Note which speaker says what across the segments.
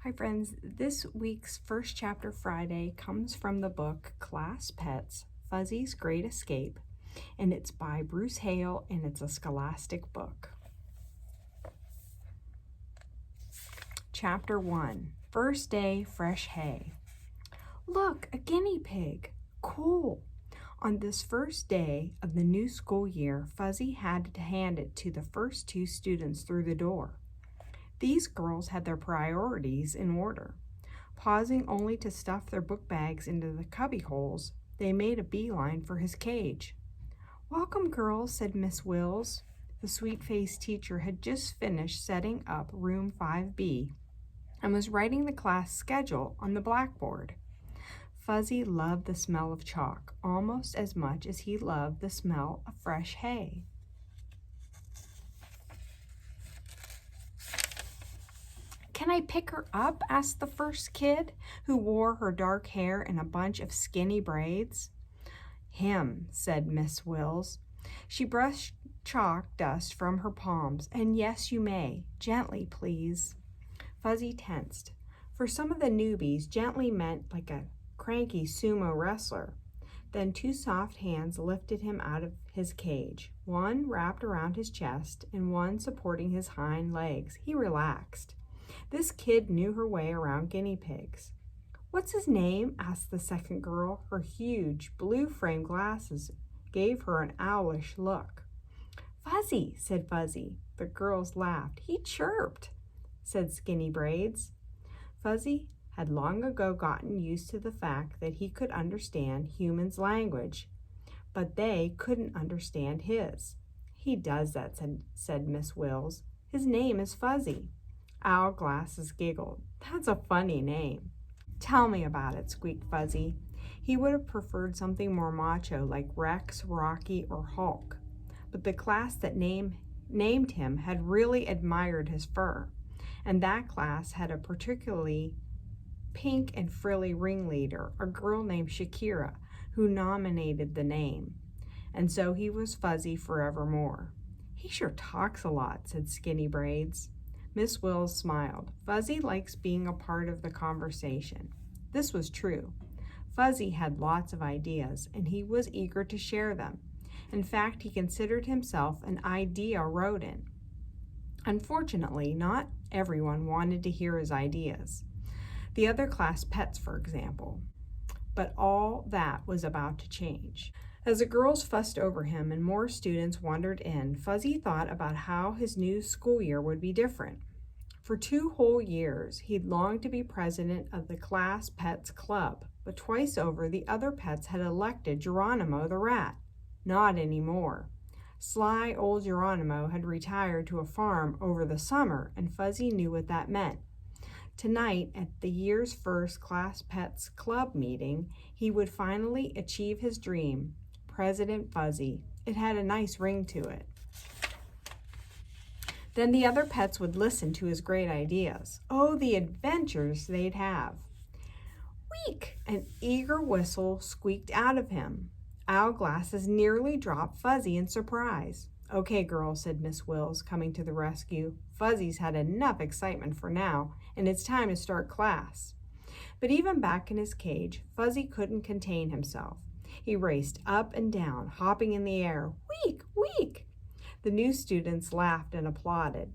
Speaker 1: Hi friends, this week's First Chapter Friday comes from the book Class Pets, Fuzzy's Great Escape, and it's by Bruce Hale, and it's a scholastic book. Chapter 1, First Day Fresh Hay. Look, a guinea pig. Cool. On this first day of the new school year, Fuzzy had to hand it to the first two students through the door. These girls had their priorities in order. Pausing only to stuff their book bags into the cubby holes, they made a beeline for his cage. "Welcome, girls," said Miss Wills. The sweet-faced teacher had just finished setting up room 5B and was writing the class schedule on the blackboard. Fuzzy loved the smell of chalk almost as much as he loved the smell of fresh hay. "Can I pick her up?" asked the first kid, who wore her dark hair in a bunch of skinny braids. "Him," said Miss Wills. She brushed chalk dust from her palms. "And yes, you may. Gently, please." Fuzzy tensed. For some of the newbies, gently meant like a cranky sumo wrestler. Then two soft hands lifted him out of his cage, one wrapped around his chest and one supporting his hind legs. He relaxed. This kid knew her way around guinea pigs. "What's his name?" asked the second girl. Her huge blue-framed glasses gave her an owlish look. "Fuzzy," said Fuzzy. The girls laughed. "He chirped," said Skinny Braids. Fuzzy had long ago gotten used to the fact that he could understand humans' language, but they couldn't understand his. "He does that," said Miss Wills. "His name is Fuzzy." Owl Glasses giggled. "That's a funny name." "Tell me about it," squeaked Fuzzy. He would have preferred something more macho like Rex, Rocky, or Hulk. But the class that named him had really admired his fur, and that class had a particularly pink and frilly ringleader, a girl named Shakira, who nominated the name. And so he was Fuzzy forevermore. "He sure talks a lot," said Skinny Braids. Miss Wills smiled. "Fuzzy likes being a part of the conversation." This was true. Fuzzy had lots of ideas, and he was eager to share them. In fact, he considered himself an idea rodent. Unfortunately, not everyone wanted to hear his ideas. The other class pets, for example. But all that was about to change. As the girls fussed over him and more students wandered in, Fuzzy thought about how his new school year would be different. For 2 whole years, he'd longed to be president of the Class Pets Club, but twice over the other pets had elected Geronimo the rat. Not anymore. Sly old Geronimo had retired to a farm over the summer, and Fuzzy knew what that meant. Tonight, at the year's first Class Pets Club meeting, he would finally achieve his dream, President Fuzzy. It had a nice ring to it. Then the other pets would listen to his great ideas. Oh, the adventures they'd have. "Week!" An eager whistle squeaked out of him. Owl Glasses nearly dropped Fuzzy in surprise. "Okay, girls," said Miss Wills, coming to the rescue. "Fuzzy's had enough excitement for now, and it's time to start class." But even back in his cage, Fuzzy couldn't contain himself. He raced up and down, hopping in the air. "Week! Week!" The new students laughed and applauded.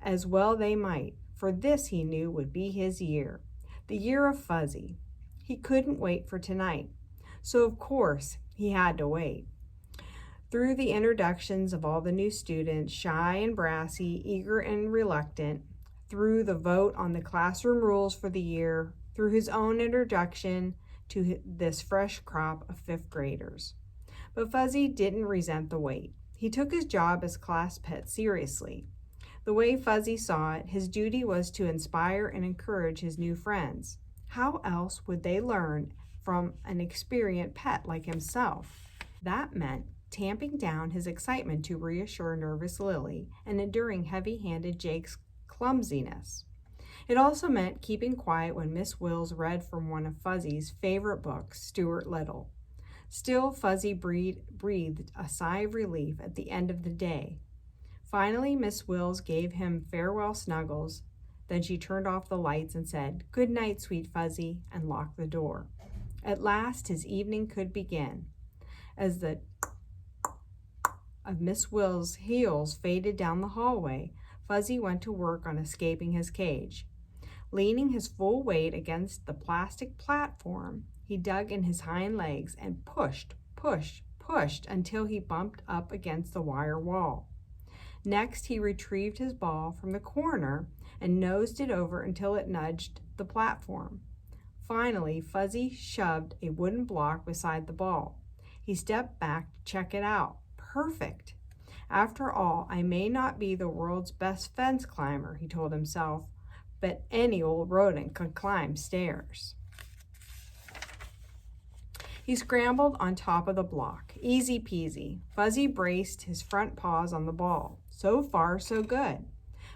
Speaker 1: As well they might, for this he knew would be his year. The year of Fuzzy. He couldn't wait for tonight. So of course he had to wait. Through the introductions of all the new students, shy and brassy, eager and reluctant, through the vote on the classroom rules for the year, through his own introduction to this fresh crop of 5th graders. But Fuzzy didn't resent the wait. He took his job as class pet seriously. The way Fuzzy saw it, his duty was to inspire and encourage his new friends. How else would they learn from an experienced pet like himself? That meant tamping down his excitement to reassure nervous Lily and enduring heavy-handed Jake's clumsiness. It also meant keeping quiet when Miss Wills read from one of Fuzzy's favorite books, Stuart Little. Still, Fuzzy breathed a sigh of relief at the end of the day. Finally, Miss Wills gave him farewell snuggles, Then she turned off the lights and said, "Good night, sweet Fuzzy," and locked the door. At last his evening could begin. As the of Miss Will's heels faded down the hallway, Fuzzy went to work on escaping his cage. Leaning his full weight against the plastic platform, he dug in his hind legs and pushed until he bumped up against the wire wall. Next, he retrieved his ball from the corner and nosed it over until it nudged the platform. Finally, Fuzzy shoved a wooden block beside the ball. He stepped back to check it out. Perfect! After all, I may not be the world's best fence climber, he told himself, but any old rodent could climb stairs. He scrambled on top of the block. Easy peasy. Fuzzy braced his front paws on the ball. So far, so good.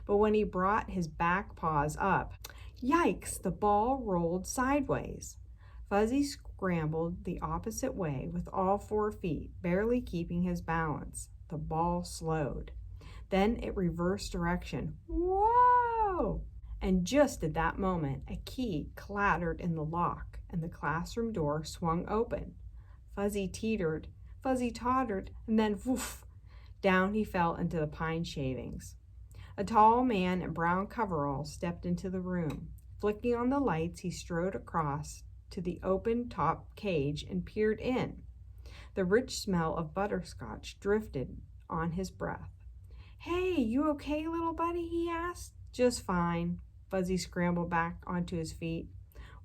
Speaker 1: But when he brought his back paws up, yikes, the ball rolled sideways. Fuzzy scrambled the opposite way with all 4 feet, barely keeping his balance. The ball slowed. Then it reversed direction. Whoa! And just at that moment, a key clattered in the lock, and the classroom door swung open. Fuzzy tottered, and then woof! Down he fell into the pine shavings. A tall man in brown coveralls stepped into the room. Flicking on the lights, he strode across to the open top cage and peered in. The rich smell of butterscotch drifted on his breath. "Hey, you okay, little buddy?" he asked. "Just fine." Fuzzy scrambled back onto his feet,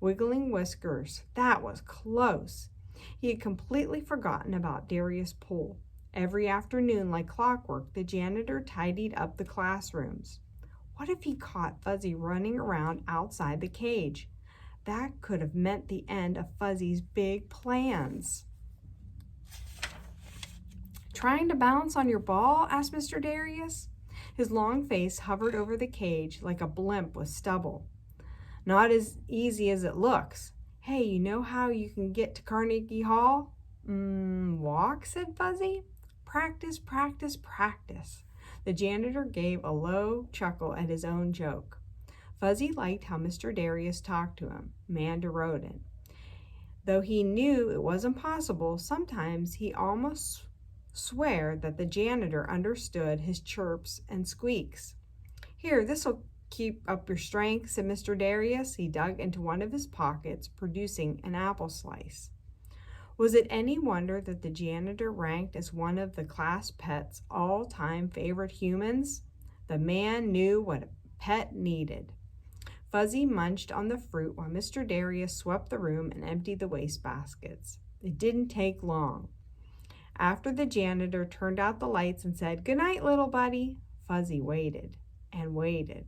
Speaker 1: wiggling whiskers. That was close. He had completely forgotten about Darius' pool. Every afternoon, like clockwork, the janitor tidied up the classrooms. What if he caught Fuzzy running around outside the cage? That could have meant the end of Fuzzy's big plans. "Trying to balance on your ball?" asked Mr. Darius. His long face hovered over the cage like a blimp with stubble. "Not as easy as it looks. Hey, you know how you can get to Carnegie Hall?" Walk," said Fuzzy. Practice. The janitor gave a low chuckle at his own joke. Fuzzy liked how Mr. Darius talked to him, man to rodent. Though he knew it wasn't possible, sometimes he almost swear that the janitor understood his chirps and squeaks. "Here, this'll keep up your strength," said Mr. Darius. He dug into one of his pockets, producing an apple slice. Was it any wonder that the janitor ranked as one of the class pet's all-time favorite humans? The man knew what a pet needed. Fuzzy munched on the fruit while Mr. Darius swept the room and emptied the wastebaskets. It didn't take long. After the janitor turned out the lights and said, "Good night, little buddy," Fuzzy waited and waited.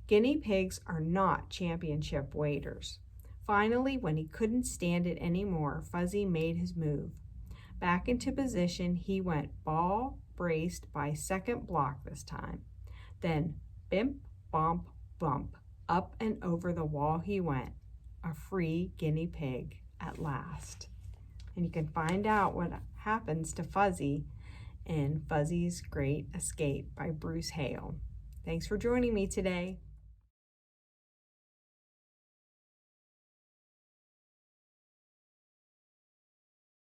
Speaker 1: Guinea pigs are not championship waiters. Finally, when he couldn't stand it anymore, Fuzzy made his move. Back into position he went, ball braced by second block this time. Then bimp, bomp, bump, up and over the wall he went, a free guinea pig at last. And you can find out what happens to Fuzzy in Fuzzy's Great Escape by Bruce Hale. Thanks for joining me today.